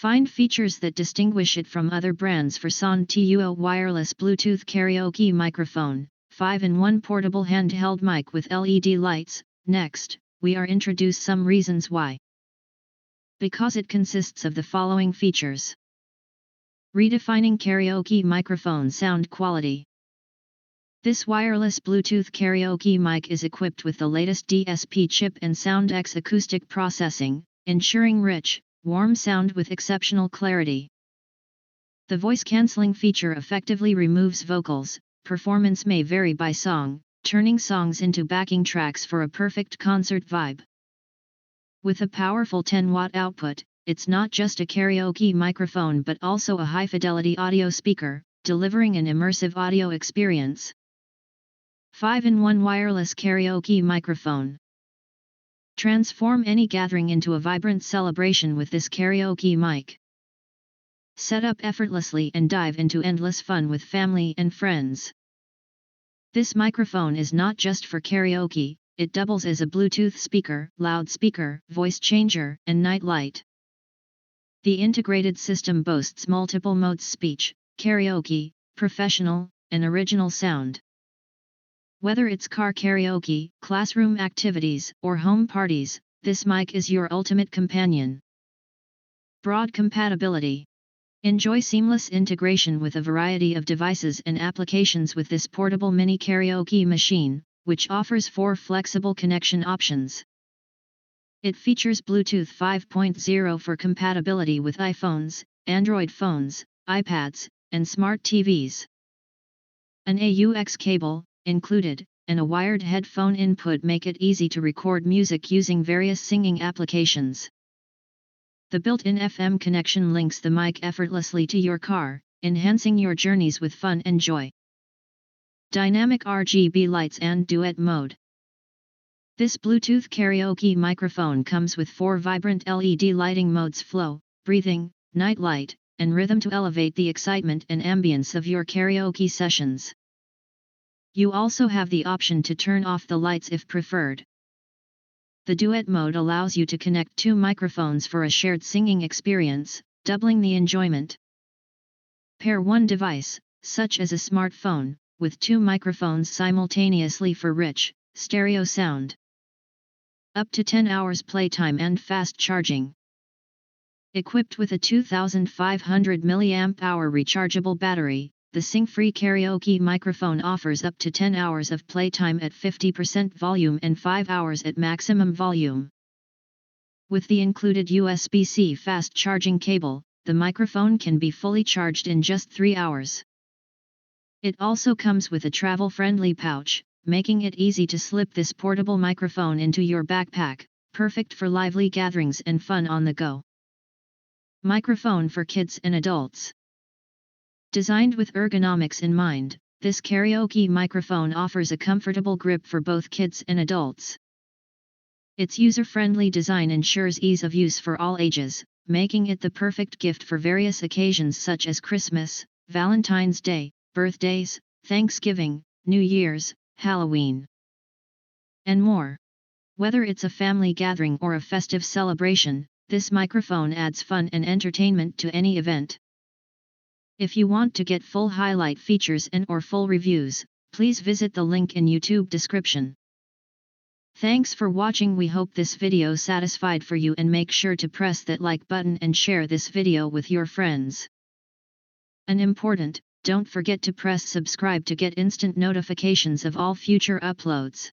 Find features that distinguish it from other brands for SONDTUO wireless Bluetooth karaoke microphone, 5-in-1 portable handheld mic with LED lights. Next, we are introduce some reasons why. Because it consists of the following features. Redefining karaoke microphone sound quality. This wireless Bluetooth karaoke mic is equipped with the latest DSP chip and SoundX acoustic processing, ensuring rich, warm sound with exceptional clarity. The voice cancelling feature effectively removes vocals. Performance may vary by song, turning songs into backing tracks for a perfect concert vibe. With a powerful 10-watt output, it's not just a karaoke microphone but also a high-fidelity audio speaker, delivering an immersive audio experience. 5-in-1 wireless karaoke microphone. Transform any gathering into a vibrant celebration with this karaoke mic. Set up effortlessly and dive into endless fun with family and friends. This microphone is not just for karaoke, it doubles as a Bluetooth speaker, loudspeaker, voice changer, and night light. The integrated system boasts multiple modes: speech, karaoke, professional, and original sound. Whether it's car karaoke, classroom activities, or home parties, this mic is your ultimate companion. Broad compatibility. Enjoy seamless integration with a variety of devices and applications with this portable mini karaoke machine, which offers 4 flexible connection options. It features Bluetooth 5.0 for compatibility with iPhones, Android phones, iPads, and smart TVs. An AUX cable, included, and a wired headphone input make it easy to record music using various singing applications. The built-in FM connection links the mic effortlessly to your car, enhancing your journeys with fun and joy. Dynamic RGB lights and duet mode. This Bluetooth karaoke microphone comes with 4 vibrant LED lighting modes: flow, breathing, night light, and rhythm to elevate the excitement and ambience of your karaoke sessions. You also have the option to turn off the lights if preferred. The duet mode allows you to connect 2 microphones for a shared singing experience, doubling the enjoyment. Pair one device, such as a smartphone, with 2 microphones simultaneously for rich, stereo sound. Up to 10 hours playtime and fast charging. Equipped with a 2500 mAh rechargeable battery, the sync-free karaoke microphone offers up to 10 hours of playtime at 50% volume and 5 hours at maximum volume. With the included USB-C fast charging cable, the microphone can be fully charged in just 3 hours. It also comes with a travel-friendly pouch, making it easy to slip this portable microphone into your backpack, perfect for lively gatherings and fun on the go. Microphone for kids and adults. Designed with ergonomics in mind, this karaoke microphone offers a comfortable grip for both kids and adults. Its user-friendly design ensures ease of use for all ages, making it the perfect gift for various occasions such as Christmas, Valentine's Day, birthdays, Thanksgiving, New Year's, Halloween, and more. Whether it's a family gathering or a festive celebration, this microphone adds fun and entertainment to any event. If you want to get full highlight features and/or full reviews, please visit the link in YouTube description. Thanks for watching. We hope this video satisfied for you, and make sure to press that like button and share this video with your friends. And important, don't forget to press subscribe to get instant notifications of all future uploads.